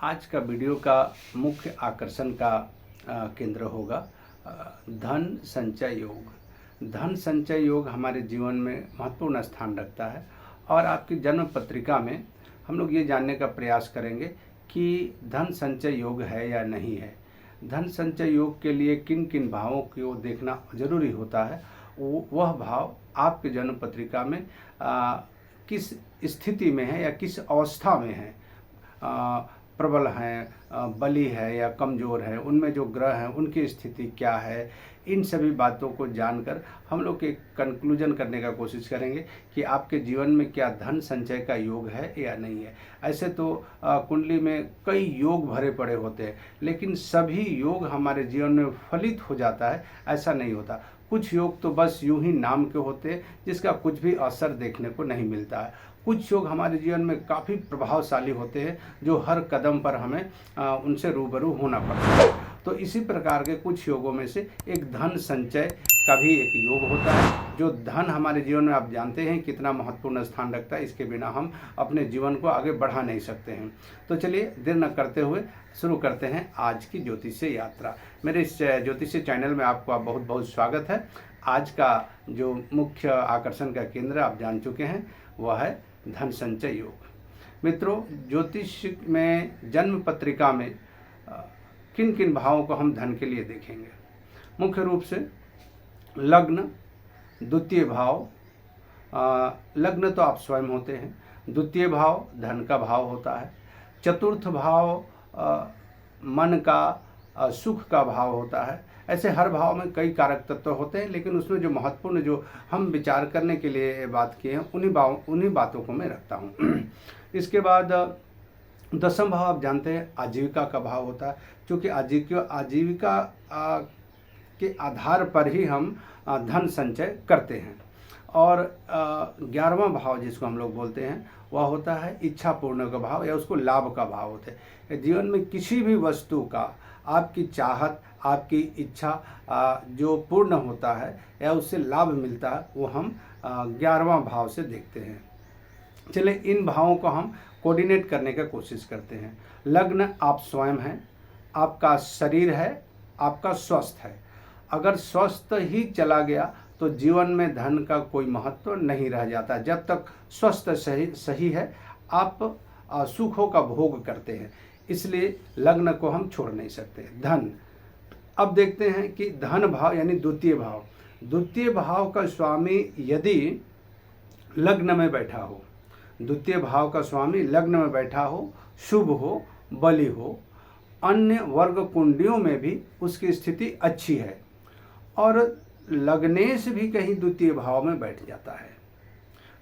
आज का वीडियो का मुख्य आकर्षण का केंद्र होगा धन संचय योग। धन संचय योग हमारे जीवन में महत्वपूर्ण स्थान रखता है और आपकी जन्म पत्रिका में हम लोग ये जानने का प्रयास करेंगे कि धन संचय योग है या नहीं है। धन संचय योग के लिए किन किन भावों को देखना जरूरी होता है, वह भाव आपके जन्म पत्रिका में किस स्थिति में है या किस अवस्था में है, प्रबल हैं, बली है या कमज़ोर है, उनमें जो ग्रह हैं उनकी स्थिति क्या है। इन सभी बातों को जानकर हम लोग एक कंक्लूजन करने का कोशिश करेंगे कि आपके जीवन में क्या धन संचय का योग है या नहीं है। ऐसे तो कुंडली में कई योग भरे पड़े होते हैं, लेकिन सभी योग हमारे जीवन में फलित हो जाता है ऐसा नहीं होता। कुछ योग तो बस यूं ही नाम के होते हैं जिसका कुछ भी असर देखने को नहीं मिलता है। कुछ योग हमारे जीवन में काफ़ी प्रभावशाली होते हैं जो हर कदम पर हमें उनसे रूबरू होना पड़ता है। तो इसी प्रकार के कुछ योगों में से एक धन संचय का भी एक योग होता है। जो धन हमारे जीवन में आप जानते हैं कितना महत्वपूर्ण स्थान रखता है, इसके बिना हम अपने जीवन को आगे बढ़ा नहीं सकते हैं। तो चलिए देर न करते हुए शुरू करते हैं आज की ज्योतिषीय यात्रा। मेरे इस ज्योतिषीय चैनल में आपका बहुत बहुत स्वागत है। आज का जो मुख्य आकर्षण का केंद्र आप जान चुके हैं वह है धन संचय योग। मित्रों, ज्योतिष में जन्म पत्रिका में किन किन भावों को हम धन के लिए देखेंगे। मुख्य रूप से लग्न, द्वितीय भाव, लग्न तो आप स्वयं होते हैं, द्वितीय भाव धन का भाव होता है, चतुर्थ भाव मन का सुख का भाव होता है। ऐसे हर भाव में कई कारक तत्व होते हैं, लेकिन उसमें जो महत्वपूर्ण जो हम विचार करने के लिए बात किए हैं उन्हीं बातों को मैं रखता हूँ। इसके बाद दसम भाव आप जानते हैं आजीविका का भाव होता है, क्योंकि आजीविका के आधार पर ही हम धन संचय करते हैं। और 11वां भाव जिसको हम लोग बोलते हैं वह होता है इच्छा पूर्ण का भाव या उसको लाभ का भाव होता है। जीवन में किसी भी वस्तु का आपकी चाहत, आपकी इच्छा जो पूर्ण होता है या उससे लाभ मिलता है वो हम 11वां भाव से देखते हैं। चलिए इन भावों को हम कोऑर्डिनेट करने का कोशिश करते हैं। लग्न आप स्वयं हैं, आपका शरीर है, आपका स्वस्थ है। अगर स्वस्थ ही चला गया तो जीवन में धन का कोई महत्व नहीं रह जाता। जब तक स्वस्थ सही है आप सुखों का भोग करते हैं, इसलिए लग्न को हम छोड़ नहीं सकते। धन, अब देखते हैं कि धन भाव यानी द्वितीय भाव का स्वामी यदि लग्न में बैठा हो, द्वितीय भाव का स्वामी लग्न में बैठा हो, शुभ हो, बली हो, अन्य वर्ग कुंडियों में भी उसकी स्थिति अच्छी है और लग्नेश भी कहीं द्वितीय भाव में बैठ जाता है,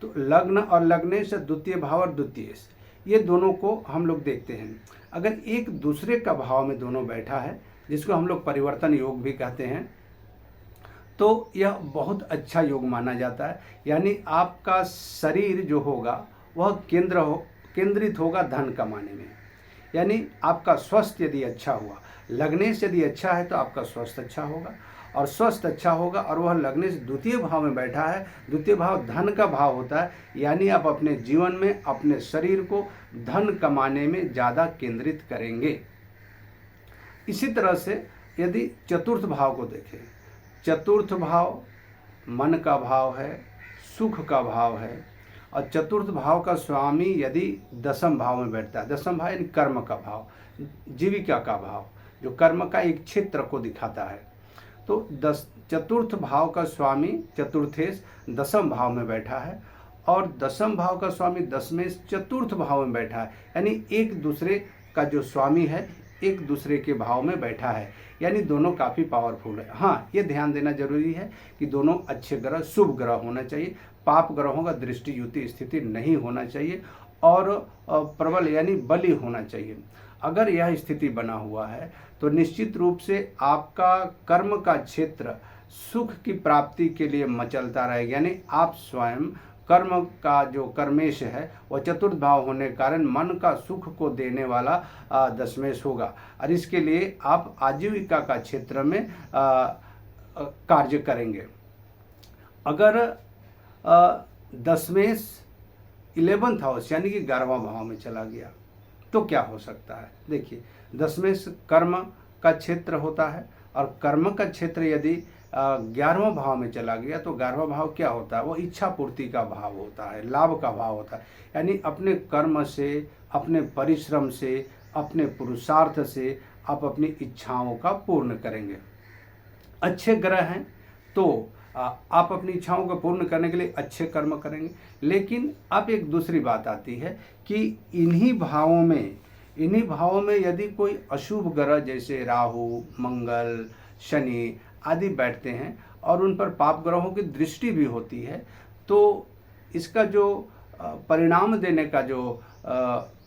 तो लग्न और लग्नेश, द्वितीय भाव और द्वितीयेश, ये दोनों को हम लोग देखते हैं। अगर एक दूसरे का भाव में दोनों बैठा है, जिसको हम लोग परिवर्तन योग भी कहते हैं, तो यह बहुत अच्छा योग माना जाता है। यानी आपका शरीर जो होगा वह केंद्रित होगा धन कमाने में। यानी आपका स्वास्थ्य यदि अच्छा हुआ, लग्नेश यदि अच्छा है तो आपका स्वास्थ्य अच्छा होगा और स्वस्थ अच्छा होगा, और वह लग्नेश द्वितीय भाव में बैठा है। द्वितीय भाव धन का भाव होता है, यानी आप अपने जीवन में अपने शरीर को धन कमाने में ज़्यादा केंद्रित करेंगे। इसी तरह से यदि चतुर्थ भाव को देखें, चतुर्थ भाव मन का भाव है, सुख का भाव है, और चतुर्थ भाव का स्वामी यदि दसम भाव में बैठता है, दसम भाव यानी कर्म का भाव, जीविका का भाव, जो कर्म का एक क्षेत्र को दिखाता है, तो चतुर्थ भाव का स्वामी चतुर्थेश दसम भाव में बैठा है और दसम भाव का स्वामी दसमेश चतुर्थ भाव में बैठा है। यानी एक दूसरे का जो स्वामी है एक दूसरे के भाव में बैठा है, यानी दोनों काफ़ी पावरफुल है। हाँ, ये ध्यान देना जरूरी है कि दोनों अच्छे ग्रह, शुभ ग्रह होना चाहिए, पाप ग्रहों का दृष्टि युति स्थिति नहीं होना चाहिए और प्रबल यानी बली होना चाहिए। अगर यह स्थिति बना हुआ है तो निश्चित रूप से आपका कर्म का क्षेत्र सुख की प्राप्ति के लिए मचलता रहेगा। यानी आप स्वयं कर्म का जो कर्मेश है वह चतुर्थ भाव होने के कारण मन का सुख को देने वाला दशमेश होगा, और इसके लिए आप आजीविका का क्षेत्र में कार्य करेंगे। अगर दशमेश 11th हाउस यानी कि 11वां भाव में चला गया तो क्या हो सकता है। देखिए, दसवें से कर्म का क्षेत्र होता है, और कर्म का क्षेत्र यदि 11वां भाव में चला गया तो 11वां भाव क्या होता है, वो इच्छा पूर्ति का भाव होता है, लाभ का भाव होता है। यानी अपने कर्म से, अपने परिश्रम से, अपने पुरुषार्थ से आप अपनी इच्छाओं का पूर्ण करेंगे। अच्छे ग्रह हैं तो आप अपनी इच्छाओं को पूर्ण करने के लिए अच्छे कर्म करेंगे। लेकिन अब एक दूसरी बात आती है कि इन्हीं भावों में यदि कोई अशुभ ग्रह जैसे राहु, मंगल, शनि आदि बैठते हैं और उन पर पाप ग्रहों की दृष्टि भी होती है, तो इसका जो परिणाम देने का जो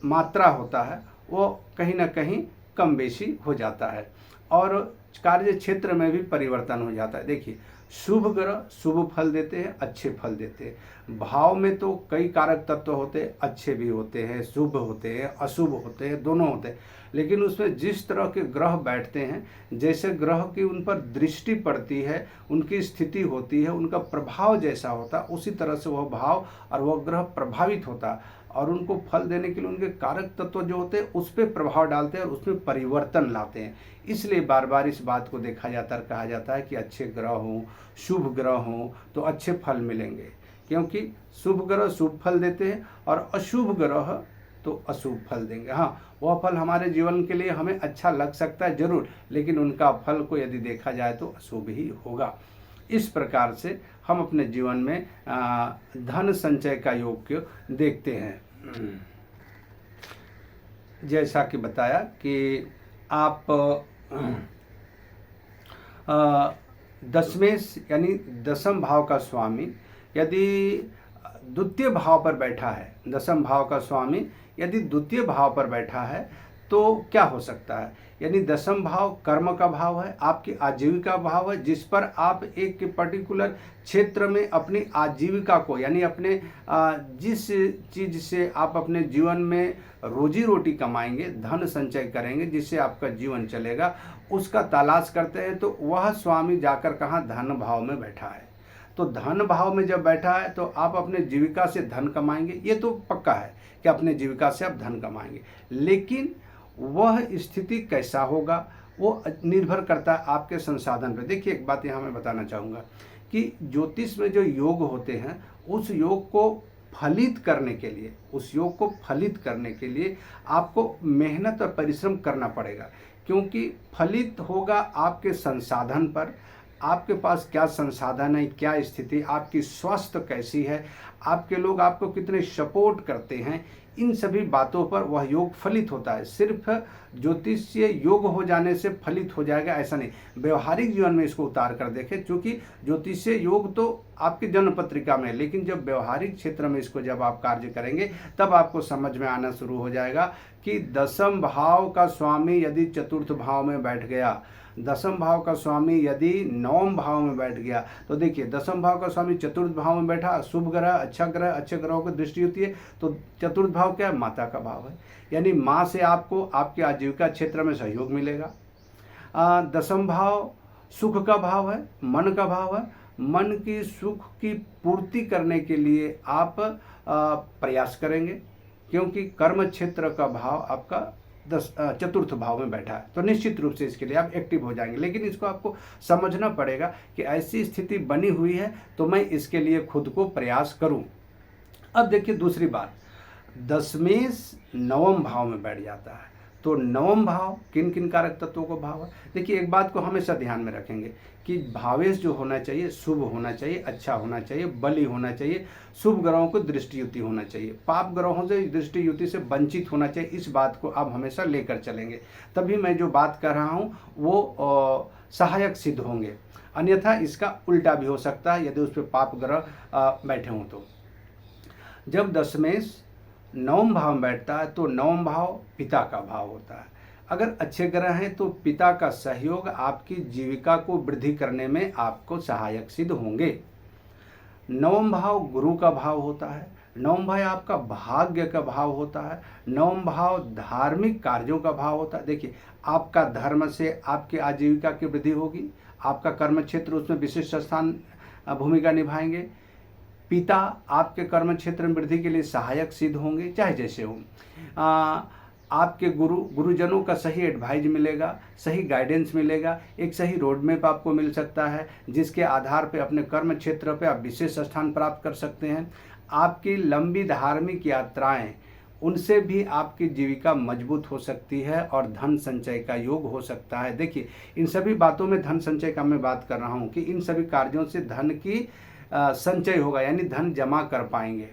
मात्रा होता है वो कहीं ना कहीं कम बेशी हो जाता है, और कार्य क्षेत्र में भी परिवर्तन हो जाता है। देखिए, शुभ ग्रह शुभ फल देते हैं, अच्छे फल देते हैं। भाव में तो कई कारक तत्व होते हैं, अच्छे भी होते हैं, शुभ होते हैं, अशुभ होते हैं, दोनों होते हैं। लेकिन उसमें जिस तरह के ग्रह बैठते हैं, जैसे ग्रह की उन पर दृष्टि पड़ती है, उनकी स्थिति होती है, उनका प्रभाव जैसा होता है, उसी तरह से वह भाव और वह ग्रह प्रभावित होता है, और उनको फल देने के लिए उनके कारक तत्व जो होते हैं उस पर प्रभाव डालते हैं और उसमें परिवर्तन लाते हैं। इसलिए बार बार इस बात को देखा जाता है, कहा जाता है कि अच्छे ग्रह हों, शुभ ग्रह हों तो अच्छे फल मिलेंगे, क्योंकि शुभ ग्रह शुभ फल देते हैं और अशुभ ग्रह तो अशुभ फल देंगे। हाँ, वह फल हमारे जीवन के लिए हमें अच्छा लग सकता है जरूर, लेकिन उनका फल को यदि देखा जाए तो अशुभ ही होगा। इस प्रकार से हम अपने जीवन में धन संचय का योग को देखते हैं। जैसा कि बताया कि आप दसवें यानी दसम भाव का स्वामी यदि द्वितीय भाव पर बैठा है, दसम भाव का स्वामी यदि द्वितीय भाव पर बैठा है तो क्या हो सकता है। यानी दसम भाव कर्म का भाव है, आपकी आजीविका भाव है, जिस पर आप एक पर्टिकुलर क्षेत्र में अपनी आजीविका को, यानी अपने जिस चीज़ से आप अपने जीवन में रोजी रोटी कमाएंगे, धन संचय करेंगे, जिससे आपका जीवन चलेगा, उसका तलाश करते हैं। तो वह स्वामी जाकर कहाँ, धन भाव में बैठा है। तो धन भाव में जब बैठा है तो आप अपने जीविका से धन कमाएंगे, ये तो पक्का है कि अपने जीविका से आप धन कमाएंगे। लेकिन वह स्थिति कैसा होगा वो निर्भर करता है आपके संसाधन पर। देखिए, एक बात यहाँ मैं बताना चाहूँगा कि ज्योतिष में जो योग होते हैं, उस योग को फलित करने के लिए आपको मेहनत और परिश्रम करना पड़ेगा, क्योंकि फलित होगा आपके संसाधन पर। आपके पास क्या संसाधन है, क्या स्थिति, आपकी स्वास्थ्य कैसी है, आपके लोग आपको कितने सपोर्ट करते हैं, इन सभी बातों पर वह योग फलित होता है। सिर्फ ज्योतिषीय योग हो जाने से फलित हो जाएगा ऐसा नहीं। व्यवहारिक जीवन में इसको उतार कर देखें, क्योंकि ज्योतिषीय योग तो आपकी जन्म पत्रिका में है, लेकिन जब व्यवहारिक क्षेत्र में इसको जब आप कार्य करेंगे तब आपको समझ में आना शुरू हो जाएगा कि दसम भाव का स्वामी यदि चतुर्थ भाव में बैठ गया, दसम भाव का स्वामी यदि नवम भाव में बैठ गया, तो देखिए दसम भाव का स्वामी चतुर्थ भाव में बैठा, शुभ ग्रह, अच्छा ग्रह, अच्छे ग्रहों की दृष्टि होती है। तो चतुर्थ भाव क्या है, माता का भाव है, यानी माँ से आपको आपके आजीविका क्षेत्र में सहयोग मिलेगा। दसम भाव सुख का भाव है, मन का भाव है। मन की सुख की पूर्ति करने के लिए आप प्रयास करेंगे, क्योंकि कर्म क्षेत्र का भाव आपका चतुर्थ भाव में बैठा है, तो निश्चित रूप से इसके लिए आप एक्टिव हो जाएंगे। लेकिन इसको आपको समझना पड़ेगा कि ऐसी स्थिति बनी हुई है तो मैं इसके लिए खुद को प्रयास करूं। अब देखिए दूसरी बात, दशमेश नवम भाव में बैठ जाता है, तो नवम भाव किन किन कारक तत्वों का भाव है। देखिए, एक बात को हमेशा ध्यान में रखेंगे कि भावेश जो होना चाहिए, शुभ होना चाहिए, अच्छा होना चाहिए, बली होना चाहिए, शुभ ग्रहों को दृष्टि युति होना चाहिए, पाप ग्रहों से दृष्टि युति से वंचित होना चाहिए। इस बात को आप हमेशा लेकर चलेंगे, तभी मैं जो बात कर रहा हूँ वो सहायक सिद्ध होंगे। अन्यथा इसका उल्टा भी हो सकता है यदि उस पर पाप ग्रह बैठे हों। तो जब दशमेश नवम भाव में बैठता है तो नवम भाव पिता का भाव होता है। अगर अच्छे ग्रह हैं तो पिता का सहयोग आपकी जीविका को वृद्धि करने में आपको सहायक सिद्ध होंगे। नवम भाव गुरु का भाव होता है, नवम भाव आपका भाग्य का भाव होता है, नवम भाव धार्मिक कार्यों का भाव होता है। देखिए, आपका धर्म से आपकी आजीविका की वृद्धि होगी, आपका कर्म क्षेत्र उसमें विशिष्ट स्थान भूमिका निभाएंगे, पिता आपके कर्म क्षेत्र में वृद्धि के लिए सहायक सिद्ध होंगे, चाहे जैसे हो। आपके गुरुजनों का सही एडवाइज मिलेगा, सही गाइडेंस मिलेगा, एक सही रोड मैप आपको मिल सकता है, जिसके आधार पे अपने कर्म क्षेत्र पे आप विशेष स्थान प्राप्त कर सकते हैं। आपकी लंबी धार्मिक यात्राएं, उनसे भी आपकी जीविका मजबूत हो सकती है और धन संचय का योग हो सकता है। देखिए, इन सभी बातों में धन संचय का मैं बात कर रहा हूँ कि इन सभी कार्यों से धन की संचय होगा, यानी धन जमा कर पाएंगे।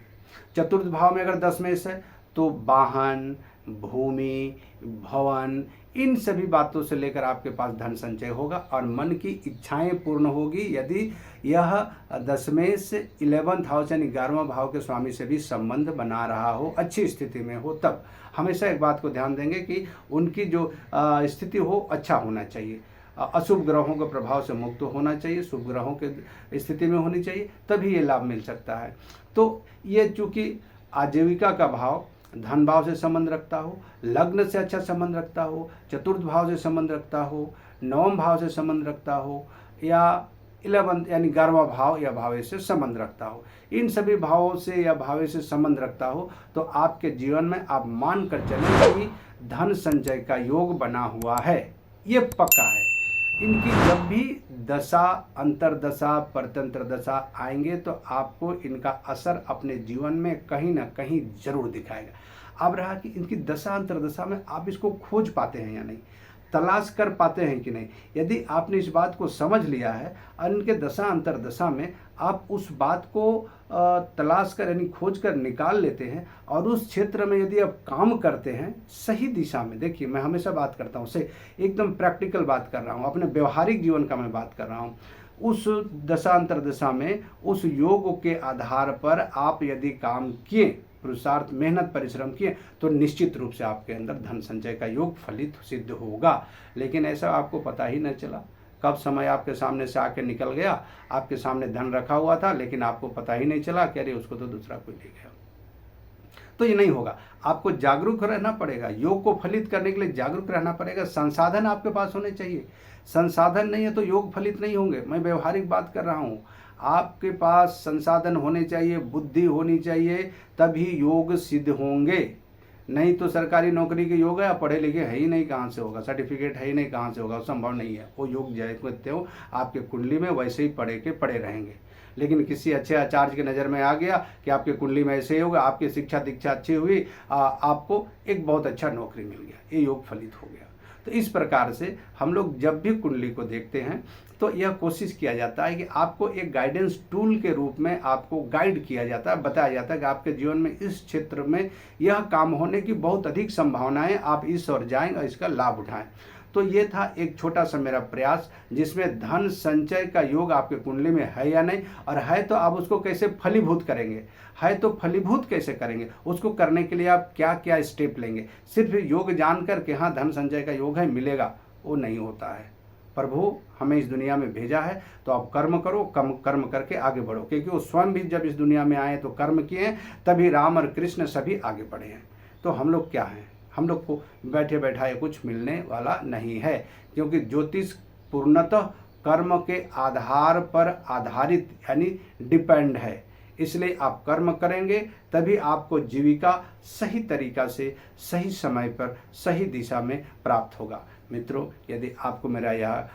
चतुर्थ भाव में अगर 10 में से, तो वाहन, भूमि, भवन, इन सभी बातों से लेकर आपके पास धन संचय होगा और मन की इच्छाएं पूर्ण होगी यदि यह 10वें से 11th हाउस यानी 11वां भाव के स्वामी से भी संबंध बना रहा हो, अच्छी स्थिति में हो। तब हमेशा एक बात को ध्यान देंगे कि उनकी जो स्थिति हो अच्छा होना चाहिए, अशुभ ग्रहों के प्रभाव से मुक्त होना चाहिए, शुभ ग्रहों के स्थिति में होनी चाहिए, तभी ये लाभ मिल सकता है। तो ये चूँकि आजीविका का भाव धन भाव से संबंध रखता हो, लग्न से अच्छा संबंध रखता हो, चतुर्थ भाव से संबंध रखता हो, नवम भाव से संबंध रखता हो, या 11 यानी 11वां भाव या भावे से संबंध रखता हो, इन सभी भावों से या भावे से संबंध रखता हो, तो आपके जीवन में आप मान कर चलें कि धन संचय का योग बना हुआ है, ये पक्का है। इनकी जब भी दशा, अंतरदशा, परतंत्र दशा आएंगे तो आपको इनका असर अपने जीवन में कहीं ना कहीं जरूर दिखाएगा। अब रहा कि इनकी दशा अंतरदशा में आप इसको खोज पाते हैं या नहीं, तलाश कर पाते हैं कि नहीं। यदि आपने इस बात को समझ लिया है और इनके दशा अंतरदशा में आप उस बात को तलाश कर यानी खोज कर निकाल लेते हैं और उस क्षेत्र में यदि आप काम करते हैं सही दिशा में, देखिए मैं हमेशा बात करता हूँ से एकदम प्रैक्टिकल बात कर रहा हूँ, अपने व्यवहारिक जीवन का मैं बात कर रहा हूँ। उस दशा अंतरदशा में उस योग के आधार पर आप यदि काम किए, पुरुषार्थ, मेहनत, परिश्रम किए, तो निश्चित रूप से आपके अंदर धन संचय का योग फलित सिद्ध होगा। लेकिन ऐसा आपको पता ही न चला, कब समय आपके सामने से आके निकल गया, आपके सामने धन रखा हुआ था लेकिन आपको पता ही नहीं चला कि अरे उसको तो दूसरा कोई ले गया। तो ये नहीं होगा, आपको जागरूक रहना पड़ेगा, योग को फलित करने के लिए जागरूक रहना पड़ेगा। संसाधन आपके पास होने चाहिए, संसाधन नहीं है तो योग फलित नहीं होंगे। मैं व्यवहारिक बात कर रहा हूँ, आपके पास संसाधन होने चाहिए, बुद्धि होनी चाहिए, तभी योग सिद्ध होंगे। नहीं तो सरकारी नौकरी के योग है, आप पढ़े लिखे है ही नहीं, कहाँ से होगा, सर्टिफिकेट है ही नहीं, कहाँ से होगा, संभव नहीं है। वो योग जैसे हो आपके कुंडली में वैसे ही पड़े रहेंगे। लेकिन किसी अच्छे आचार्य की नज़र में आ गया कि आपके कुंडली में ऐसे ही होगा, आपकी शिक्षा दीक्षा अच्छी हुई, आपको एक बहुत अच्छा नौकरी मिल गया, ये योग फलित हो गया। तो इस प्रकार से हम लोग जब भी कुंडली को देखते हैं तो यह कोशिश किया जाता है कि आपको एक गाइडेंस टूल के रूप में आपको गाइड किया जाता है, बताया जाता है कि आपके जीवन में इस क्षेत्र में यह काम होने की बहुत अधिक संभावनाएं, आप इस ओर जाएं और इसका लाभ उठाएं। तो ये था एक छोटा सा मेरा प्रयास, जिसमें धन संचय का योग आपके कुंडली में है या नहीं, और है तो आप उसको कैसे फलीभूत करेंगे, है तो फलीभूत कैसे करेंगे, उसको करने के लिए आप क्या क्या स्टेप लेंगे। सिर्फ योग जानकर के हाँ धन संचय का योग है मिलेगा, वो नहीं होता है। प्रभु हमें इस दुनिया में भेजा है तो आप कर्म करो, कर्म करके आगे बढ़ो, क्योंकि वो स्वयं भी जब इस दुनिया में आए तो कर्म किए, तभी राम और कृष्ण सभी आगे बढ़े हैं। तो हम लोग क्या हैं, हम लोग को बैठे बैठाए कुछ मिलने वाला नहीं है, क्योंकि ज्योतिष पूर्णतः कर्म के आधार पर आधारित यानी डिपेंड है। इसलिए आप कर्म करेंगे तभी आपको जीविका सही तरीका से, सही समय पर, सही दिशा में प्राप्त होगा। मित्रों, यदि आपको मेरा यह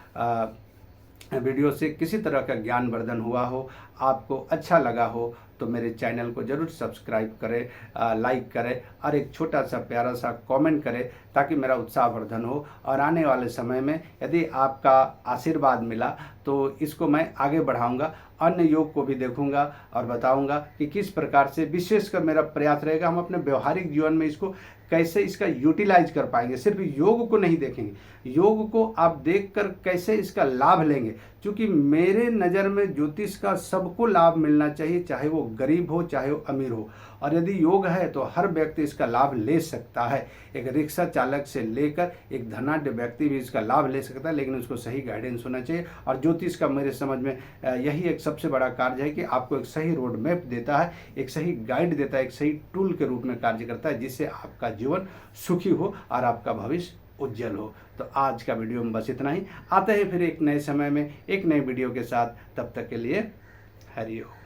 वीडियो से किसी तरह का ज्ञानवर्धन हुआ हो, आपको अच्छा लगा हो, तो मेरे चैनल को ज़रूर सब्सक्राइब करें, लाइक करें और एक छोटा सा प्यारा सा कमेंट करें, ताकि मेरा उत्साहवर्धन हो। और आने वाले समय में यदि आपका आशीर्वाद मिला तो इसको मैं आगे बढ़ाऊंगा, अन्य योग को भी देखूंगा और बताऊंगा कि किस प्रकार से, विशेषकर मेरा प्रयास रहेगा हम अपने व्यवहारिक जीवन में इसको कैसे इसका यूटिलाइज कर पाएंगे। सिर्फ योग को नहीं देखेंगे, योग को आप देखकर कैसे इसका लाभ लेंगे, क्योंकि मेरे नज़र में ज्योतिष का सबको लाभ मिलना चाहिए, चाहे वो गरीब हो चाहे वो अमीर हो। और यदि योग है तो हर व्यक्ति इसका लाभ ले सकता है, एक रिक्शा चालक से लेकर एक धनाढ्य व्यक्ति भी इसका लाभ ले सकता है, लेकिन उसको सही गाइडेंस होना चाहिए। और ज्योतिष का मेरे समझ में यही एक सबसे बड़ा कार्य है कि आपको एक सही रोड मैप देता है, एक सही गाइड देता है, एक सही टूल के रूप में कार्य करता है, जिससे आपका जीवन सुखी हो और आपका भविष्य उज्जवल हो। तो आज का वीडियो में बस इतना ही, आते हैं फिर एक नए समय में एक नए वीडियो के साथ, तब तक के लिए हरि ओम।